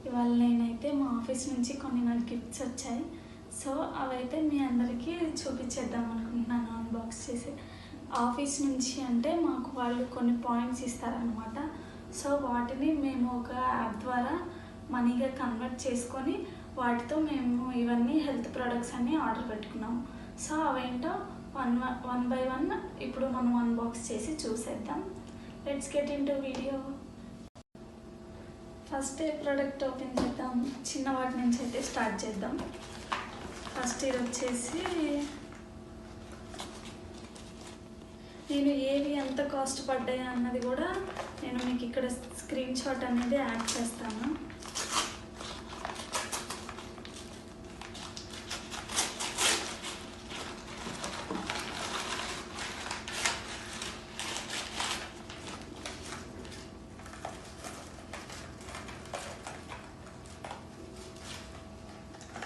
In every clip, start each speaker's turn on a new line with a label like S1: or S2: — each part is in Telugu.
S1: ఇవాళ నేనైతే మా ఆఫీస్ నుంచి కొన్ని నాకు గిఫ్ట్స్ వచ్చాయి. సో అవైతే మీ అందరికీ చూపించేద్దాం అనుకుంటున్నాను అన్బాక్స్ చేసి. ఆఫీస్ నుంచి అంటే మాకు వాళ్ళు కొన్ని పాయింట్స్ ఇస్తారనమాట. సో వాటిని మేము ఒక యాప్ ద్వారా మనీగా కన్వర్ట్ చేసుకొని వాటితో మేము ఇవన్నీ హెల్త్ ప్రొడక్ట్స్ అన్నీ ఆర్డర్ పెట్టుకున్నాము. సో అవేంటో వన్ బై వన్ ఇప్పుడు మనం అన్బాక్స్ చేసి చూసేద్దాం. Let's get in to video. First A product open చేద్దాం, చిన్న వాటి నుంచి అయితే స్టార్ట్ చేద్దాం. ఫస్ట్ ఇది వచ్చేసి నేను ఏవి ఎంత కాస్ట్ పడ్డాయి అన్నది కూడా నేను మీకు ఇక్కడ స్క్రీన్ షాట్ అనేది యాడ్ చేస్తాను.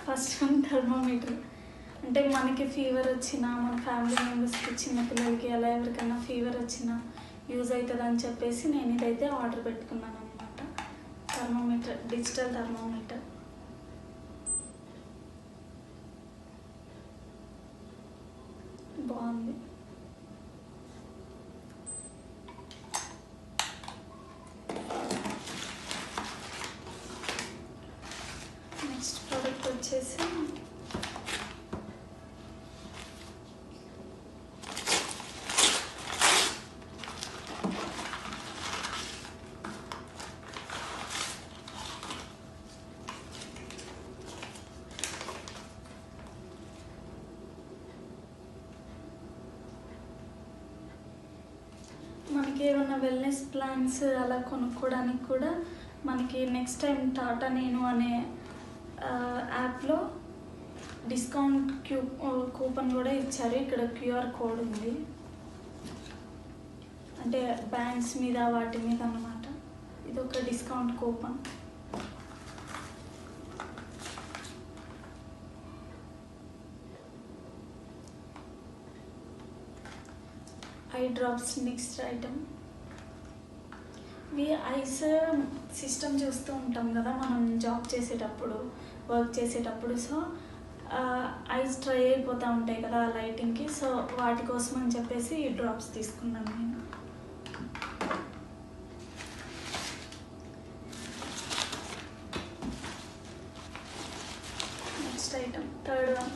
S1: First one thermometer. అంటే మనకి ఫీవర్ వచ్చినా, మన ఫ్యామిలీ మెంబర్స్కి, చిన్నపిల్లలకి అలా ఎవరికైనా ఫీవర్ వచ్చినా యూజ్ అవుతుంది అని చెప్పేసి నేను ఇదైతే ఆర్డర్ పెట్టుకున్నాను అనమాట. Thermometer, digital thermometer. బాగుంది. నెక్స్ట్ ప్రోడక్ట్ వచ్చేసి మనకి ఏమన్నా వెల్నెస్ ప్లాన్స్ అలా కొనుక్కోవడానికి కూడా మనకి నెక్స్ట్ టైం టాటా నేను అనే యాప్లో డిస్కౌంట్ కూపన్ కూడా ఇచ్చారు. ఇక్కడ క్యూఆర్ కోడ్ ఉంది, అంటే బ్యాండ్స్ మీద వాటి మీద అన్నమాట. ఇది ఒక discount coupon. Eye drops next item. Ice system చూస్తూ ఉంటాం కదా మనం జాబ్ చేసేటప్పుడు, వర్క్ చేసేటప్పుడు. సో ఐస్ డ్రై అయిపోతూ ఉంటాయి కదా లైటింగ్కి. సో వాటి కోసం అని చెప్పేసి ఈ డ్రాప్స్ తీసుకున్నాను నేను. Next item, third one.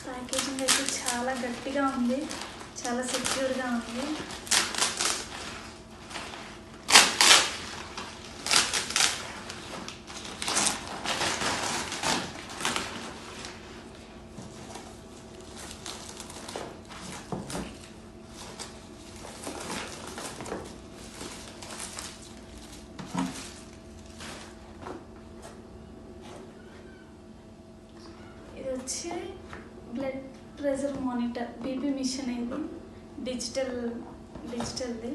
S1: Packaging అయితే చాలా గట్టిగా ఉంది, చాలా సెక్యూర్గా ఉంది. ఇది వచ్చి blood pressure monitor, BP machine. ఇది డిజిటల్ది.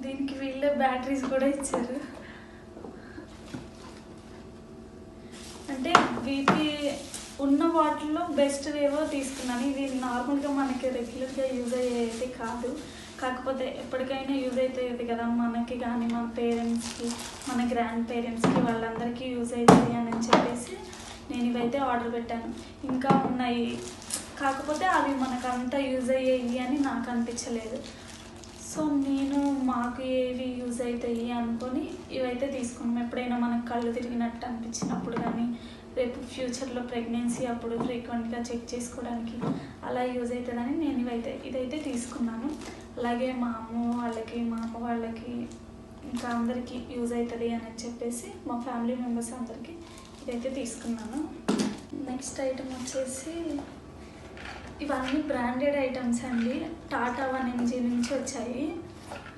S1: దీనికి వీళ్ళే బ్యాటరీస్ కూడా ఇచ్చారు. అంటే బీపీ ఉన్న వాటిల్లో బెస్ట్ ఏవో తీసుకున్నాను. ఇది నార్మల్గా మనకి రెగ్యులర్గా యూజ్ అయ్యేది కాదు, కాకపోతే ఎప్పటికైనా యూజ్ అవుతుంది కదా మనకి కానీ, మన పేరెంట్స్కి, మన గ్రాండ్ పేరెంట్స్కి, వాళ్ళందరికీ యూజ్ అవుతుంది అని చెప్పేసి నేను ఇవైతే ఆర్డర్ పెట్టాను. ఇంకా ఉన్నాయి, కాకపోతే అవి మనకు అంత యూజ్ అయ్యేవి అని నాకు అనిపించలేదు. సో నేను మాకు ఏవి యూజ్ అవుతాయి అనుకొని ఇవైతే తీసుకున్నాం. ఎప్పుడైనా మనకు కళ్ళు తిరిగినట్టు అనిపించినప్పుడు కానీ, రేపు ఫ్యూచర్లో ప్రెగ్నెన్సీ అప్పుడు ఫ్రీక్వెంట్గా చెక్ చేసుకోవడానికి అలా యూజ్ అవుతుందని నేను ఇదైతే తీసుకున్నాను. అలాగే మా అమ్మ వాళ్ళకి, మా అమ్మ వాళ్ళకి, ఇంకా అందరికీ యూజ్ అవుతుంది అని చెప్పేసి మా ఫ్యామిలీ మెంబర్స్ అందరికీ ఇదైతే తీసుకున్నాను. నెక్స్ట్ ఐటమ్ వచ్చేసి ఇవన్నీ బ్రాండెడ్ ఐటమ్స్ అండి. టాటా 1mg నుంచి వచ్చాయి.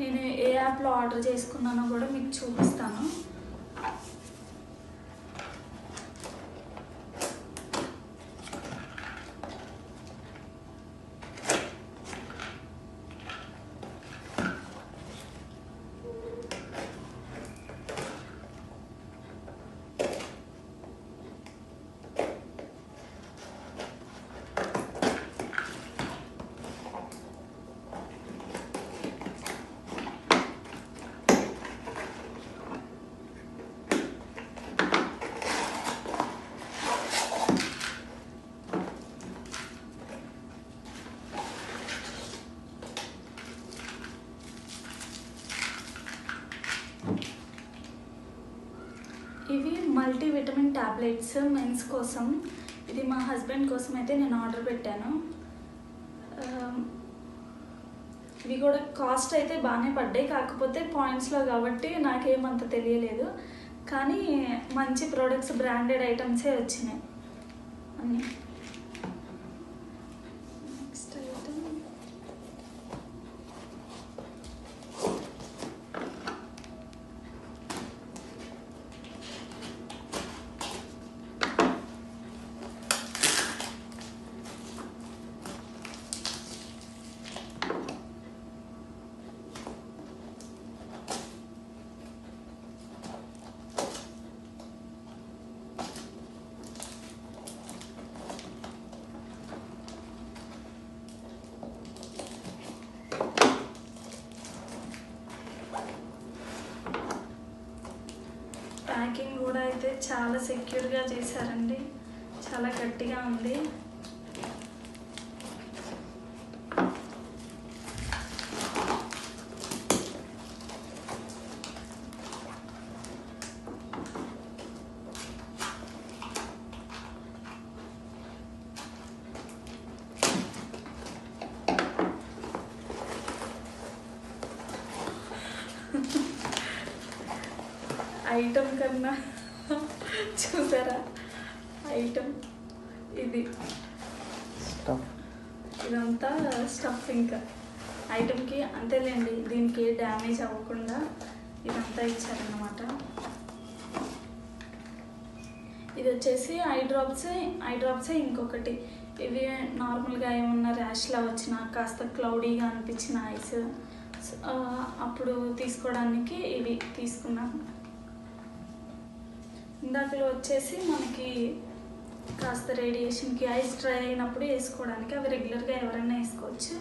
S1: నేను ఏ యాప్లో ఆర్డర్ చేసుకున్నానో కూడా మీకు చూపిస్తాను. ఇవి మల్టీవిటమిన్ టాబ్లెట్స్ మెన్స్ కోసం. ఇది మా హస్బెండ్ కోసం అయితే నేను ఆర్డర్ పెట్టాను. ఇవి కూడా కాస్ట్ అయితే బాగానే పడ్డాయి, కాకపోతే పాయింట్స్లో కాబట్టి నాకేమంత తెలియలేదు. కానీ మంచి ప్రోడక్ట్స్, బ్రాండెడ్ ఐటమ్సే వచ్చినాయి అన్నీ. నెక్స్ట్ ఐటమ్ ప్యాకింగ్ కూడా అయితే చాలా సెక్యూర్గా చేశారండి, చాలా గట్టిగా ఉంది. ఐటమ్ కన్నా చూసారా ఐటమ్, ఇది ఇదంతా స్టఫ్. ఇంకా ఐటమ్కి అంతేలేండి, దీనికి ఏ డ్యామేజ్ అవ్వకుండా ఇదంతా ఇచ్చారన్నమాట. ఇది వచ్చేసి ఐ డ్రాప్స్ ఇంకొకటి. ఇవి నార్మల్గా ఏమన్నా ర్యాష్లా వచ్చినా, కాస్త క్లౌడీగా అనిపించిన ఐస్ అప్పుడు తీసుకోవడానికి ఇవి తీసుకున్నాను. ఇందాకలో వచ్చేసి మనకి కాస్త రేడియేషన్కి ఐస్ డ్రై అయినప్పుడు వేసుకోవడానికి, అవి రెగ్యులర్గా ఎవరైనా వేసుకోవచ్చు.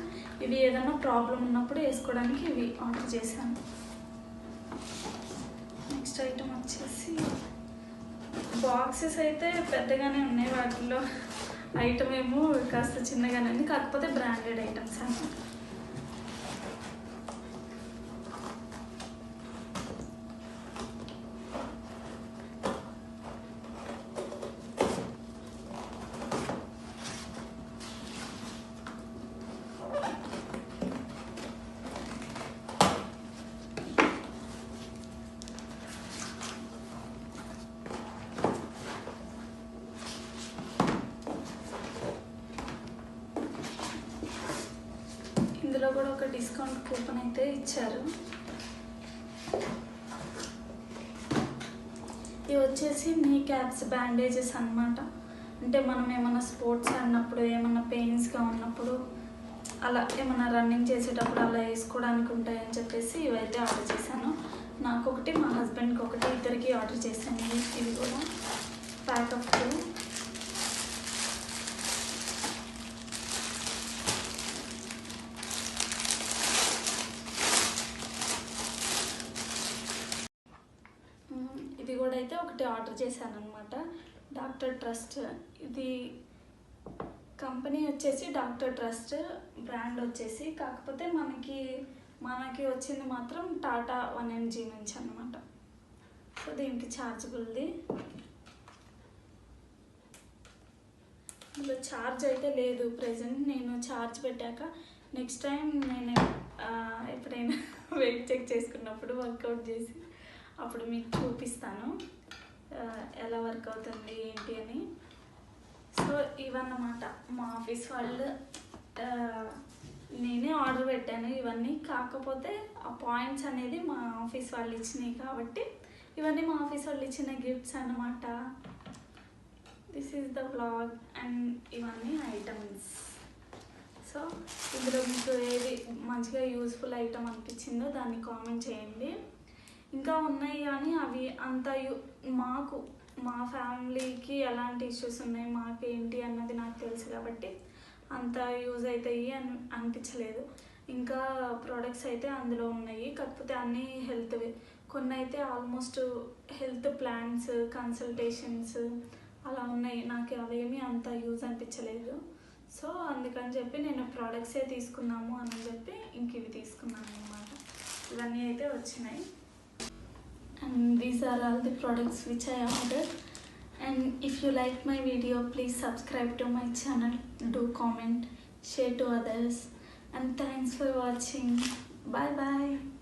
S1: ఇవి ఏదైనా ప్రాబ్లం ఉన్నప్పుడు వేసుకోవడానికి ఇవి ఆర్డర్ చేశాను. నెక్స్ట్ ఐటమ్ వచ్చేసి బాక్సెస్ అయితే పెద్దగానే ఉన్నాయి, వాటిలో ఐటమ్ ఏమో కాస్త చిన్నగానే ఉంది, కాకపోతే బ్రాండెడ్ ఐటమ్స్ అన్నమాట. ఇందులో కూడా ఒక డిస్కౌంట్ కూపన్ అయితే ఇచ్చారు. ఇవి వచ్చేసి నీ క్యాప్స్, బ్యాండేజెస్ అన్నమాట. అంటే మనం ఏమన్నా స్పోర్ట్స్ ఆడినప్పుడు, ఏమన్నా పెయిన్స్గా ఉన్నప్పుడు, అలా ఏమన్నా రన్నింగ్ చేసేటప్పుడు అలా వేసుకోవడానికి ఉంటాయని చెప్పేసి ఇవైతే ఆర్డర్ చేశాను. నాకు ఒకటి, మా హస్బెండ్కి ఒకటి, ఇద్దరికి ఆర్డర్ చేశాను. ఇవి కూడా ప్యాక్ ఆఫ్ 2. ఇది కూడా అయితే ఒకటి ఆర్డర్ చేశాను అనమాట. డాక్టర్ ట్రస్ట్, ఇది కంపెనీ వచ్చేసి డాక్టర్ ట్రస్ట్, బ్రాండ్ వచ్చేసి, కాకపోతే మనకి వచ్చింది మాత్రం టాటా 1mg నుంచి అనమాట. సో దీనికి ఛార్జబుల్ది. ఇందులో ఛార్జ్ అయితే లేదు ప్రెజెంట్. నేను ఛార్జ్ పెట్టాక నెక్స్ట్ టైం నేను ఎప్పుడైనా వెయిట్ చెక్ చేసుకున్నప్పుడు, వర్కౌట్ చేసి అప్పుడు మీకు చూపిస్తాను ఎలా వర్క్ అవుతుంది ఏంటి అని. సో ఇవన్నమాట మా ఆఫీస్ వాళ్ళు, నేనే ఆర్డర్ పెట్టాను ఇవన్నీ. కాకపోతే ఆ పాయింట్స్ అనేది మా ఆఫీస్ వాళ్ళు ఇచ్చినాయి కాబట్టి ఇవన్నీ మా ఆఫీస్ వాళ్ళు ఇచ్చిన గిఫ్ట్స్ అన్నమాట. This is the vlog and ఇవన్నీ ఐటమ్స్. సో ఇందులో మీకు ఏది మంచిగా యూస్ఫుల్ ఐటమ్ అనిపించిందో దాన్ని కామెంట్ చేయండి. ఇంకా ఉన్నాయి కానీ అవి అంత మా ఫ్యామిలీకి ఎలాంటి ఇష్యూస్ ఉన్నాయి, మాకేంటి అన్నది నాకు తెలుసు కాబట్టి అంత యూజ్ అవుతాయి అని అనిపించలేదు. ఇంకా ప్రోడక్ట్స్ అయితే అందులో ఉన్నాయి, కాకపోతే అన్నీ హెల్త్వి. కొన్ని అయితే ఆల్మోస్ట్ హెల్త్ ప్లాన్స్, కన్సల్టేషన్స్ అలా ఉన్నాయి. నాకు అవేమీ అంత యూజ్ అనిపించలేదు. సో అందుకని చెప్పి నేను ప్రోడక్ట్సే తీసుకున్నాము అని చెప్పి ఇంక ఇవి తీసుకున్నాను అన్నమాట. ఇవన్నీ అయితే వచ్చినాయి. and these are all the products which I ordered. And if you like my video, please subscribe to my channel, do comment, share to others, and thanks for watching. Bye bye.